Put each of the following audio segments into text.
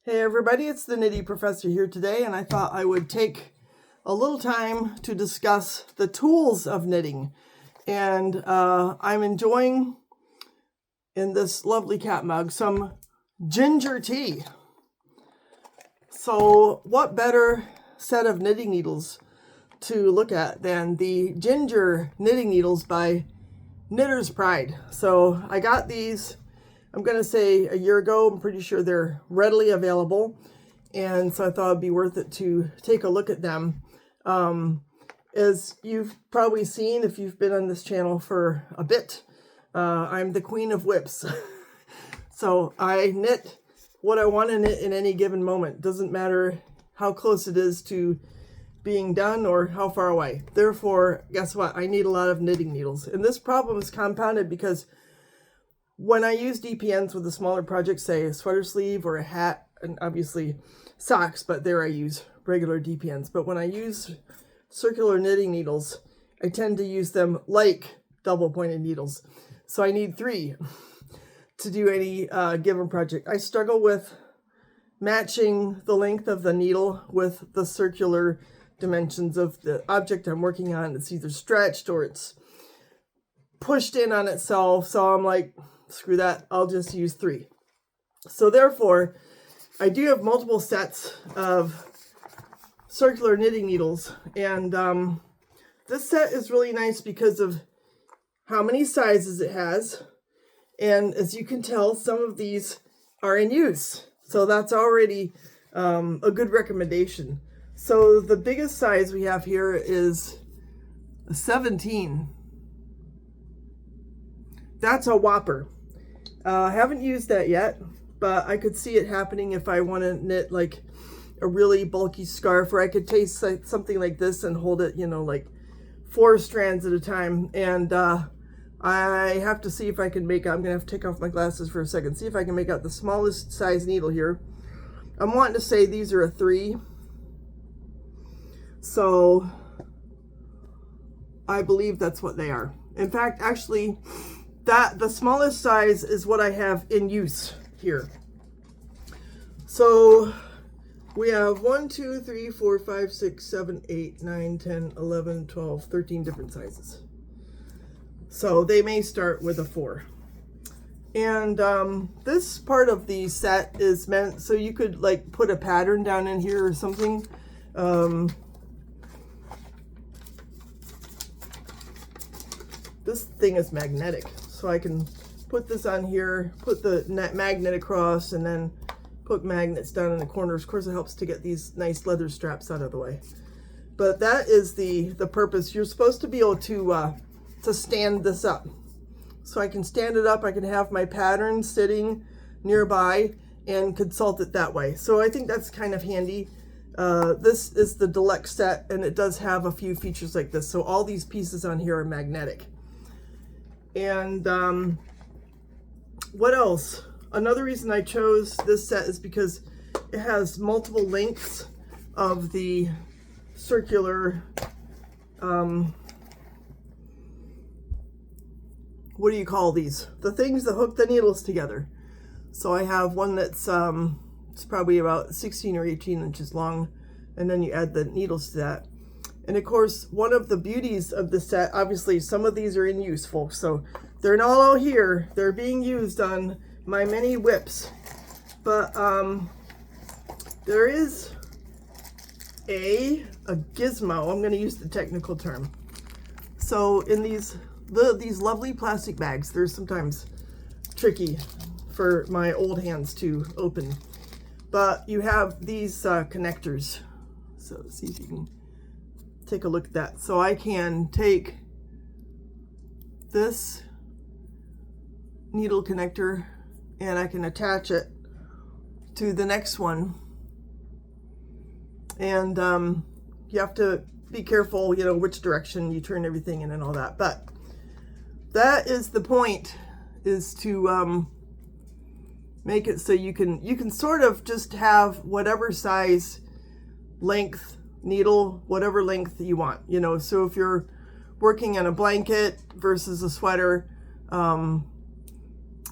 Hey everybody, it's the Nitty Professor here today, and I thought I would take a little time to discuss the tools of knitting. And I'm enjoying, in this lovely cat mug, some ginger tea. So what better set of knitting needles to look at than the ginger knitting needles by Knitter's Pride. So I got these, I'm going to say a year ago. I'm pretty sure they're readily available. And so I thought it'd be worth it to take a look at them. As you've probably seen, if you've been on this channel for a bit, I'm the queen of whips. So I knit what I want to knit in any given moment. Doesn't matter how close it is to being done or how far away. Therefore, guess what? I need a lot of knitting needles. And this problem is compounded because when I use DPNs with a smaller project, say a sweater sleeve or a hat, and obviously socks, but there I use regular DPNs. But when I use circular knitting needles, I tend to use them like double pointed needles. So I need 3 to do any given project. I struggle with matching the length of the needle with the circular dimensions of the object I'm working on. It's either stretched or it's pushed in on itself. So I'm like, screw that, I'll just use 3. So therefore, I do have multiple sets of circular knitting needles, and this set is really nice because of how many sizes it has. And as you can tell, some of these are in use. So that's already a good recommendation. So the biggest size we have here is a 17. That's a whopper. Haven't used that yet, but I could see it happening if I want to knit like a really bulky scarf, or I could take something like this and hold it, like 4 strands at a time. And I have to see if I can make out, I'm going to have to take off my glasses for a second, see if I can make out the smallest size needle here. I'm wanting to say these are a 3. So I believe that's what they are. In fact, actually, the smallest size is what I have in use here. So we have 1, 2, 3, 4, 5, 6, 7, 8, 9, 10, 11, 12, 13 different sizes. So they may start with a 4. And this part of the set is meant so you could like put a pattern down in here or something. This thing is magnetic, so I can put this on here, put the magnet across, and then put magnets down in the corners. Of course, it helps to get these nice leather straps out of the way. But that is the purpose. You're supposed to be able to stand this up. So I can stand it up, I can have my pattern sitting nearby and consult it that way. So I think that's kind of handy. This is the Deluxe set, and it does have a few features like this. So all these pieces on here are magnetic. And what else? Another reason I chose this set is because it has multiple lengths of the circular, what do you call these? The things that hook the needles together. So I have one that's it's probably about 16 or 18 inches long, and then you add the needles to that. And of course, one of the beauties of the set, obviously some of these are in use, folks, so they're not all here. They're being used on my many whips. But there is a gizmo. I'm going to use the technical term. So in these lovely plastic bags, they're sometimes tricky for my old hands to open. But you have these connectors. So see if you can take a look at that. So I can take this needle connector and I can attach it to the next one. And you have to be careful, which direction you turn everything in and all that. But that is the point, is to make it so you can sort of just have whatever size length needle, whatever length you want, so if you're working on a blanket versus a sweater,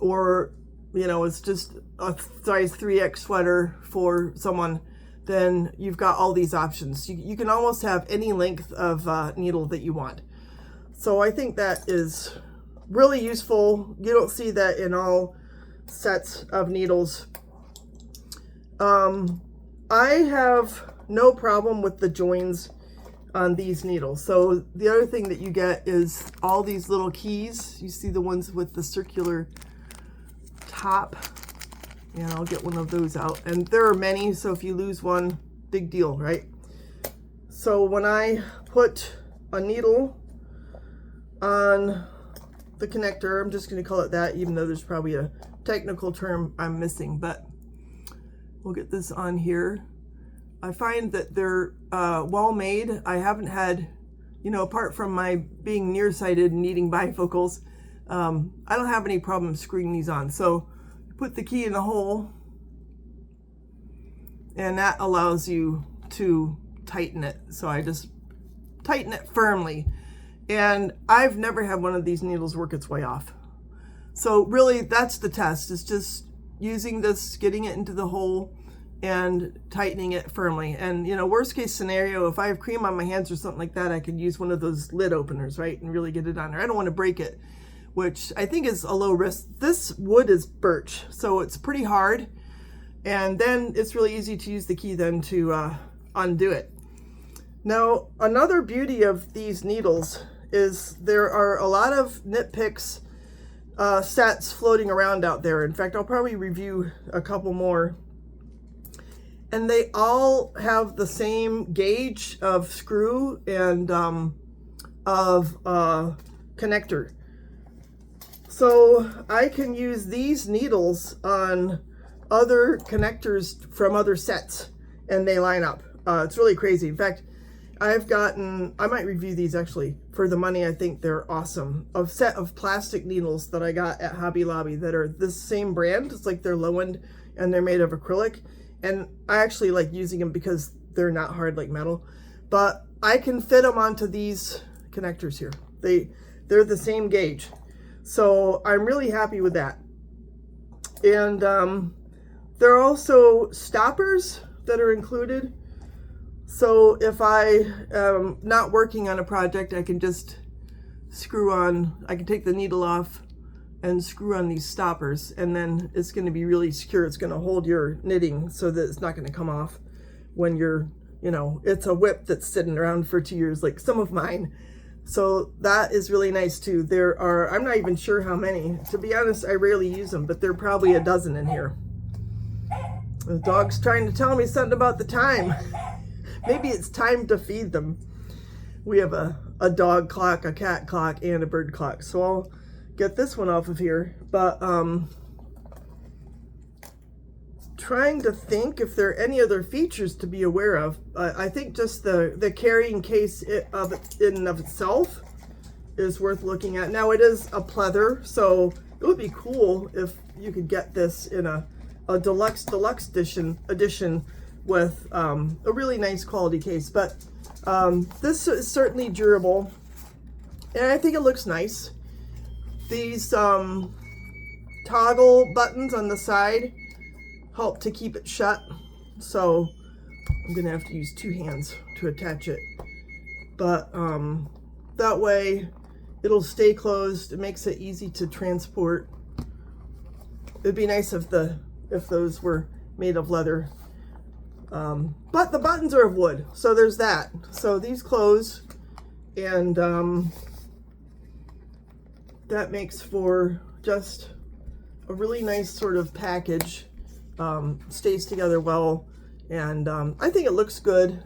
or you know, it's just a size 3X sweater for someone, then you've got all these options. You can almost have any length of needle that you want. So I think that is really useful. You don't see that in all sets of needles. I have no problem with the joins on these needles. So the other thing that you get is all these little keys. You see the ones with the circular top, and I'll get one of those out. And there are many, so if you lose one, big deal, right? So when I put a needle on the connector, I'm just going to call it that, even though there's probably a technical term I'm missing, but we'll get this on here. I find that they're well made. I haven't had, you know, apart from my being nearsighted and needing bifocals, I don't have any problem screwing these on. So you put the key in the hole, and that allows you to tighten it. So I just tighten it firmly. And I've never had one of these needles work its way off. So really, that's the test. It's just using this, getting it into the hole, and tightening it firmly. And, you know, worst case scenario, if I have cream on my hands or something like that, I could use one of those lid openers, right, and really get it on there. I don't want to break it, which I think is a low risk. This wood is birch, so it's pretty hard. And then it's really easy to use the key then to undo it. Now, another beauty of these needles is there are a lot of Knit Picks sets floating around out there. In fact, I'll probably review a couple more. And they all have the same gauge of screw and connector. So I can use these needles on other connectors from other sets, and they line up. It's really crazy. In fact, I've gotten, I might review these actually for the money. I think they're awesome. A set of plastic needles that I got at Hobby Lobby that are this same brand. It's like they're low end and they're made of acrylic. And I actually like using them because they're not hard like metal. But I can fit them onto these connectors here. They're the same gauge. So I'm really happy with that. And there are also stoppers that are included. So if I am not working on a project, I can just screw on, I can take the needle off and screw on these stoppers, and then it's going to be really secure. It's going to hold your knitting so that it's not going to come off when you're, you know, it's a whip that's sitting around for 2 years like some of mine. So that is really nice too. There are, I'm not even sure how many. To be honest, I rarely use them, but there are probably a dozen in here. The dog's trying to tell me something about the time. Maybe it's time to feed them. We have a dog clock, a cat clock, and a bird clock. So I'll get this one off of here. But trying to think if there are any other features to be aware of. I think just the carrying case in and of itself is worth looking at. Now it is a pleather, so it would be cool if you could get this in a deluxe edition with a really nice quality case. But this is certainly durable, and I think it looks nice. These toggle buttons on the side help to keep it shut, so I'm gonna have to use 2 hands to attach it, but that way it'll stay closed. It makes it easy to transport. It'd be nice if those were made of leather, but the buttons are of wood, so there's that. So these close, and that makes for just a really nice sort of package. Stays together well, and I think it looks good.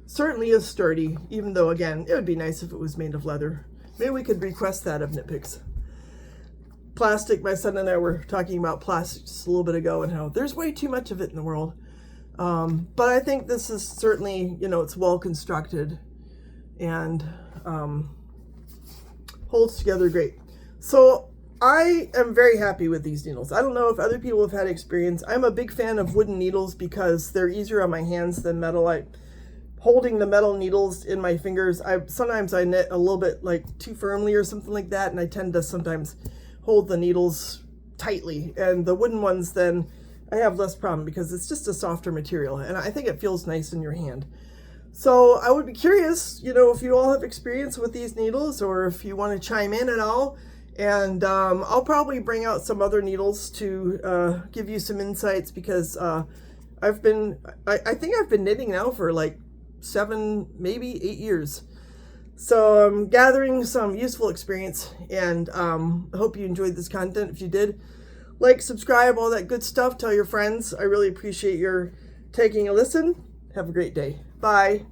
Certainly is sturdy, even though, again, it would be nice if it was made of leather. Maybe we could request that of Knit Picks. Plastic, my son and I were talking about plastic just a little bit ago and how there's way too much of it in the world. But I think this is certainly, you know, it's well constructed and holds together great. So I am very happy with these needles. I don't know if other people have had experience. I'm a big fan of wooden needles because they're easier on my hands than metal. Holding the metal needles in my fingers, sometimes I knit a little bit like too firmly or something like that, and I tend to sometimes hold the needles tightly, and the wooden ones, then I have less problem because it's just a softer material, and I think it feels nice in your hand. So I would be curious, you know, if you all have experience with these needles, or if you want to chime in at all. And I'll probably bring out some other needles to give you some insights, because I think I've been knitting now for like 7, maybe 8 years. So I'm gathering some useful experience, and I hope you enjoyed this content. If you did, like, subscribe, all that good stuff. Tell your friends. I really appreciate your taking a listen. Have a great day. Bye.